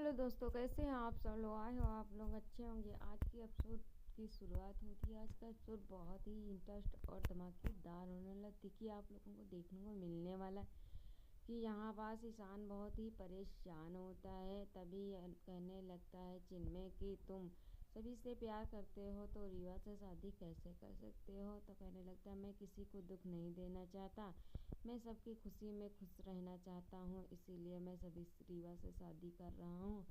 Hello दोस्तों, कैसे हैं आप सब लोग। आए हो आप लोग अच्छे होंगे। आज की एपिसोड की शुरुआत होती है। आज का एपिसोड बहुत ही इंटरेस्ट और धमाकेदार होने वाला, देखिए आप लोगों को देखने को मिलने वाला है कि यहाँ पास ईशान बहुत ही परेशान होता है। तभी कहने लगता है चिन्मय कि तुम सभी से प्यार करते हो तो रीवा से शादी कैसे कर सकते हो। तो कहने लगता है मैं किसी को दुख नहीं देना चाहता, मैं सबकी खुशी में खुश रहना चाहता हूँ, इसीलिए मैं सभी रीवा से शादी कर रहा हूँ।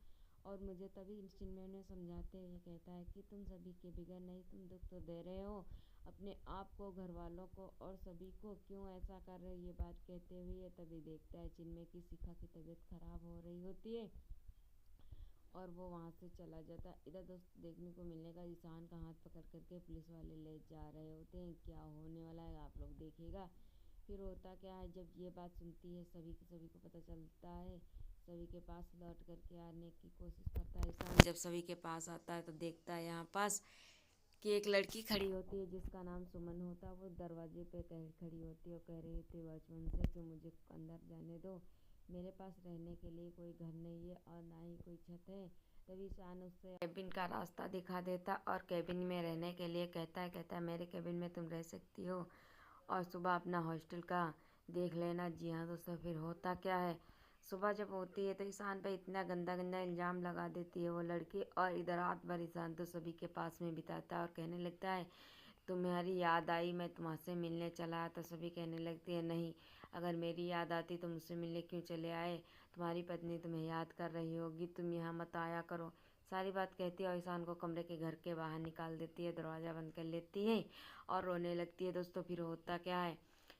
और मुझे तभी चिन्मय ने समझाते हुए कहता है कि तुम सभी के बिगड़ नहीं, तुम दुख तो दे रहे हो अपने आप को, घर वालों को और सभी को, क्यों ऐसा कर रहे हो। ये बात कहते हुए तभी देखता है चिन्मय की शिखा की तबीयत खराब हो रही होती है और वो वहाँ से चला जाता है। इधर दोस्त देखने को मिलने का, ईशान का हाथ पकड़ करके पुलिस वाले ले जा रहे होते हैं। क्या होने वाला है आप लोग देखिएगा। फिर होता क्या है, जब ये बात सुनती है सभी को पता चलता है। सभी के पास लौट करके आने की कोशिश करता है ईशान। जब सभी के पास आता है तो देखता है यहाँ पास कि एक लड़की खड़ी होती है जिसका नाम सुमन होता है। वो दरवाजे पे खड़ी होती है और कह रही थी वॉचमैन से कि मुझे अंदर जाने दो, मेरे पास रहने के लिए कोई घर नहीं है और ना ही कोई छत है। तभी ईशान उससे कैबिन का रास्ता दिखा देता और कैबिन में रहने के लिए कहता है मेरे कैबिन में तुम रह सकती हो और सुबह अपना हॉस्टल का देख लेना। जी हाँ दोस्तों, फिर होता क्या है, सुबह जब होती है तो ईशान पे इतना गंदा गंदा इल्ज़ाम लगा देती है वो लड़की। और इधर रात भर ईशान तो सभी के पास में बिताता है और कहने लगता है तुम्हारी याद आई, मैं तुम्हारे मिलने चला। तो सभी कहने लगती है नहीं, अगर मेरी याद आती तो मुझसे मिलने क्यों चले आए, तुम्हारी पत्नी तुम्हें याद कर रही होगी, तुम यहाँ मत आया करो। सारी बात कहती है और ईशान को कमरे के घर के बाहर निकाल देती है, दरवाज़ा बंद कर लेती है और रोने लगती है। दोस्तों फिर होता क्या है,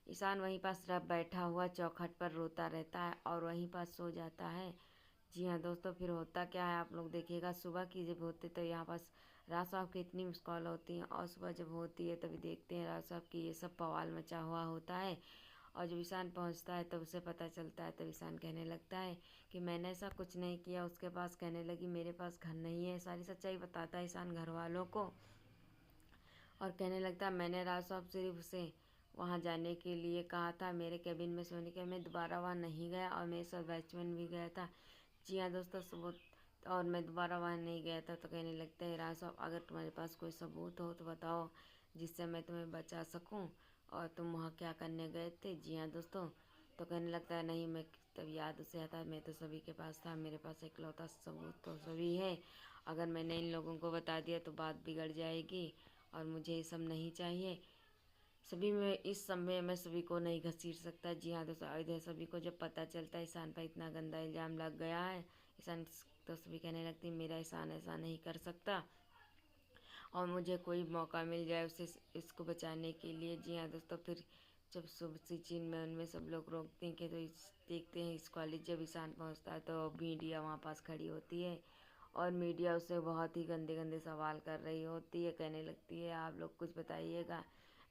ईशान वहीं पास बैठा हुआ चौखट पर रोता रहता है और वहीं पास सो जाता है। जी हाँ दोस्तों, फिर होता क्या है आप लोग देखिएगा। सुबह की जब होती तो यहाँ पास राज साहब की इतनी मिस कॉल होती हैं और सुबह जब होती है तभी देखते हैं राज साहब की ये सब बवाल मचा हुआ होता है। और जब ईशान पहुँचता है तब उसे पता चलता है, तब ईशान कहने लगता है कि मैंने ऐसा कुछ नहीं किया। उसके पास कहने लगी मेरे पास घर नहीं है, सारी सच्चाई बताता है ईशान घर वालों को और कहने लगता है मैंने राज साहब सिर्फ उसे वहाँ जाने के लिए कहा था, मेरे कैबिन में सोने के, मैं दोबारा वहाँ नहीं गया और मेरे साथ वॉचमैन भी गया था। जी हाँ दोस्तों, सबूत और मैं दोबारा वहाँ नहीं गया था। तो कहने लगता है राज साहब अगर तुम्हारे पास कोई सबूत हो तो बताओ जिससे मैं तुम्हें बचा सकूँ, और तुम वहाँ क्या करने गए थे। जी हाँ दोस्तों, तो कहने लगता है नहीं, मैं तब याद उसे आता है मैं तो सभी के पास था, मेरे पास इकलौता सबूत तो सभी है, अगर मैंने इन लोगों को बता दिया तो बात बिगड़ जाएगी और मुझे ये सब नहीं चाहिए। सभी में इस समय मैं सभी को नहीं घसीट सकता। जी हाँ दोस्तों, इधर सभी को जब पता चलता है ईशान पर इतना गंदा इल्ज़ाम लग गया है, ईशान तो सभी कहने लगती मेरा ईशान ऐसा नहीं कर सकता और मुझे कोई मौका मिल जाए उसे इसको बचाने के लिए। जी हाँ दोस्तों, फिर जब सुबह चीन में उनमें सब लोग रोकते हैं कि तो देखते हैं इस कॉलेज जब ईशान पहुँचता है तो मीडिया वहाँ पास खड़ी होती है और मीडिया उससे बहुत ही गंदे गंदे सवाल कर रही होती है। कहने लगती है आप लोग कुछ बताइएगा,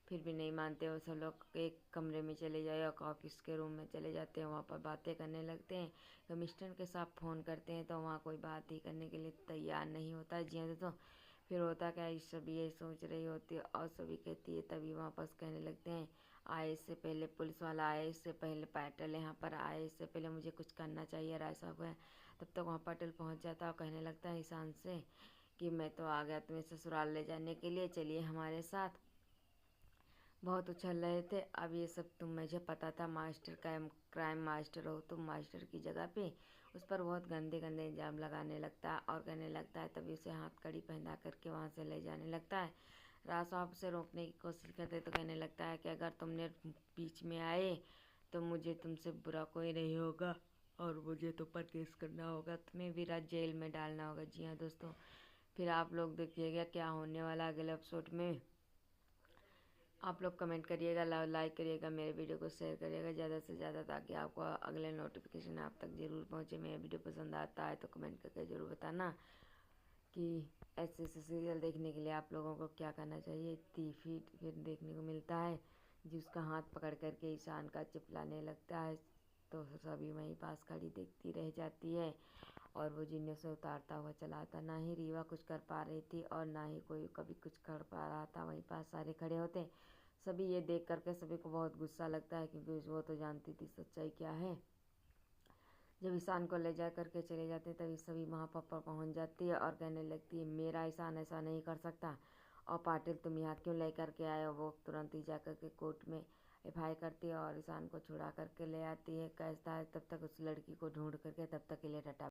फिर भी नहीं मानते वो सब लोग एक कमरे में चले जाए और ऑफिस के रूम में चले जाते हैं, वहाँ पर बातें करने लगते हैं। कमिश्नर के साथ फ़ोन करते हैं तो वहाँ कोई बात ही करने के लिए तैयार नहीं होता है। जी हाँ दोस्तों, फिर होता क्या है, सभी ये सोच रही होती है और सभी कहती है, तभी वापस कहने लगते हैं आए इससे पहले पुलिस वाला आए, इससे पहले पाटिल यहाँ पर आए, इससे पहले मुझे कुछ करना चाहिए राय साहब है। तब तक वहाँ पाटिल पहुँच जाता है और कहने लगता है ईशान से कि मैं तो आ गया तुम्हें ससुराल ले जाने के लिए, चलिए हमारे साथ। बहुत उछल रहे थे, अब ये सब तुम, मुझे पता था मास्टर क्राइम मास्टर हो तुम, मास्टर की जगह पे उस पर बहुत गंदे गंदे इल्ज़ाम लगाने लगता है और कहने लगता है, तभी उसे हाथ कड़ी पहना करके वहाँ से ले जाने लगता है। राज साहब से रोकने की कोशिश करते तो कहने लगता है कि अगर तुमने बीच में आए तो मुझे तुमसे बुरा कोई नहीं होगा और मुझे तो पर केस करना होगा, तुम्हें भी रात जेल में डालना होगा। जी हाँ दोस्तों, फिर आप लोग देखिएगा क्या होने वाला अगले एपिसोड में। आप लोग कमेंट करिएगा, लाइक करिएगा, मेरे वीडियो को शेयर करिएगा ज़्यादा से ज़्यादा ताकि आपको अगले नोटिफिकेशन आप तक ज़रूर पहुँचे। मेरा वीडियो पसंद आता है तो कमेंट करके ज़रूर बताना कि ऐसे ऐसे सीरियल देखने के लिए आप लोगों को क्या करना चाहिए। फिर देखने को मिलता है जिसका हाथ पकड़ करके ईशान का चिपलाने लगता है तो सभी वहीं पास खड़ी देखती रह जाती है और वो जीने से उतारता हुआ चला आता। ना ही रीवा कुछ कर पा रही थी और ना ही कोई कभी कुछ कर पा रहा था, वहीं पास सारे खड़े होते। सभी ये देख करके सभी को बहुत गुस्सा लगता है क्योंकि वो तो जानती थी सच्चाई क्या है। जब ईशान को ले जा करके चले जाते हैं तभी सभी वहाँ पर पहुँच जाती है और कहने लगती है मेरा ईशान ऐसा नहीं कर सकता, और पाटिल तुम यहाँ क्यों ले करके आए हो। वो तुरंत ही जा करके कोर्ट में एफआईआर करती है और ईशान को छुड़ा करके ले आती है। कहता है तब तक उस लड़की को ढूंढ करके, तब तक के लिए टाटा।